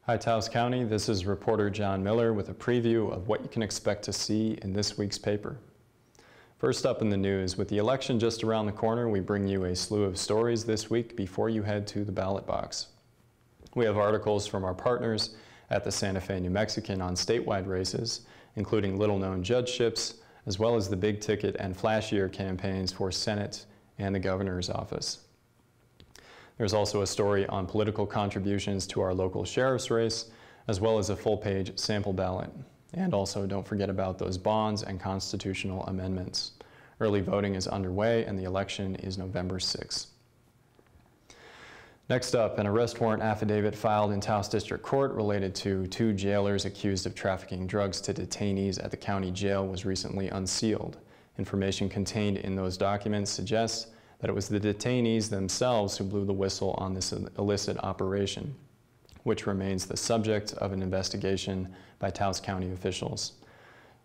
Hi Taos County, this is reporter John Miller with a preview of what you can expect to see in this week's paper. First up in the news, with the election just around the corner, we bring you a slew of stories this week before you head to the ballot box. We have articles from our partners at the Santa Fe New Mexican on statewide races, including little-known judgeships, as well as the big ticket and flashier campaigns for Senate and the governor's office. There's also a story on political contributions to our local sheriff's race, as well as a full-page sample ballot. And also don't forget about those bonds and constitutional amendments. Early voting is underway and the election is November 6th. Next up, an arrest warrant affidavit filed in Taos District Court related to 2 jailers accused of trafficking drugs to detainees at the county jail was recently unsealed. Information contained in those documents suggests that it was the detainees themselves who blew the whistle on this illicit operation, which remains the subject of an investigation by Taos County officials.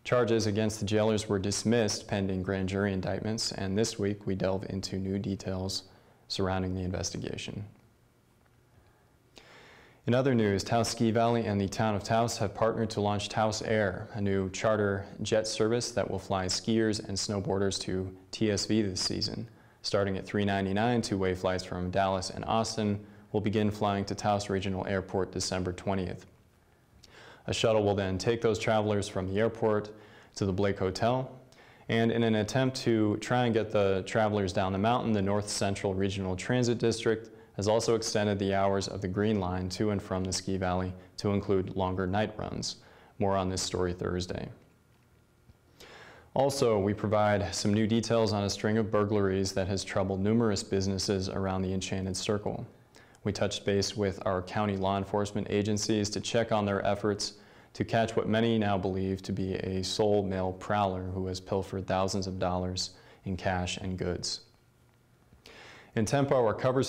Charges against the jailers were dismissed pending grand jury indictments, and this week we delve into new details surrounding the investigation. In other news, Taos Ski Valley and the town of Taos have partnered to launch Taos Air, a new charter jet service that will fly skiers and snowboarders to TSV this season. Starting at $3.99, two-way flights from Dallas and Austin will begin flying to Taos Regional Airport December 20th. A shuttle will then take those travelers from the airport to the Blake Hotel, and in an attempt to try and get the travelers down the mountain, the North Central Regional Transit District has also extended the hours of the Green Line to and from the Ski Valley to include longer night runs. More on this story Thursday. Also, we provide some new details on a string of burglaries that has troubled numerous businesses around the Enchanted Circle. We touched base with our county law enforcement agencies to check on their efforts to catch what many now believe to be a sole male prowler who has pilfered thousands of dollars in cash and goods. In Tempo, our cover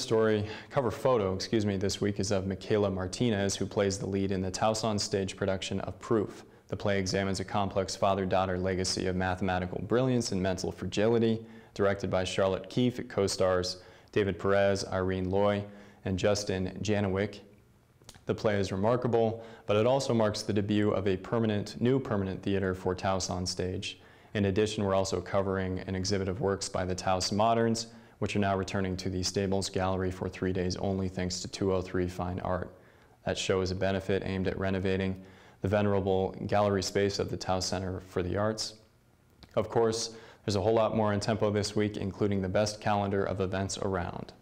photo this week is of Michaela Martinez, who plays the lead in the Taos On Stage production of Proof. The play examines a complex father-daughter legacy of mathematical brilliance and mental fragility. Directed by Charlotte Keefe, it co-stars David Perez, Irene Loy, and Justin Janowick. The play is remarkable, but it also marks the debut of a new permanent theater for Taos On Stage. In addition, we're also covering an exhibit of works by the Taos Moderns, which are now returning to the Stables Gallery for 3 days only thanks to 203 Fine Art. That show is a benefit aimed at renovating the venerable gallery space of the Taos Center for the Arts. Of course, there's a whole lot more in Tempo this week, including the best calendar of events around.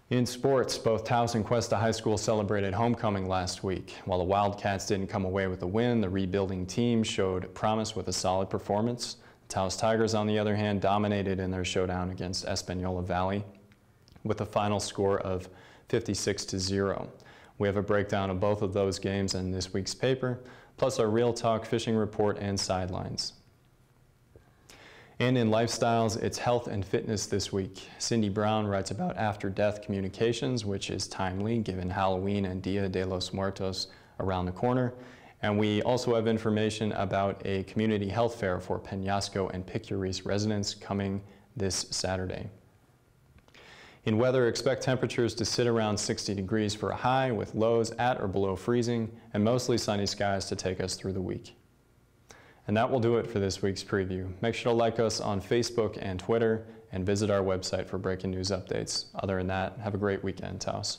In sports, both Taos and Cuesta High School celebrated homecoming last week. While the Wildcats didn't come away with a win, the rebuilding team showed promise with a solid performance. The Taos Tigers, on the other hand, dominated in their showdown against Espanola Valley with a final score of 56-0. We have a breakdown of both of those games in this week's paper, plus our Real Talk fishing report and sidelines. And in lifestyles, it's health and fitness this week. Cindy Brown writes about after-death communications, which is timely given Halloween and Dia de los Muertos around the corner. And we also have information about a community health fair for Peñasco and Picurese residents coming this Saturday. In weather, expect temperatures to sit around 60 degrees for a high, with lows at or below freezing, and mostly sunny skies to take us through the week. And that will do it for this week's preview. Make sure to like us on Facebook and Twitter, and visit our website for breaking news updates. Other than that, have a great weekend, Taos.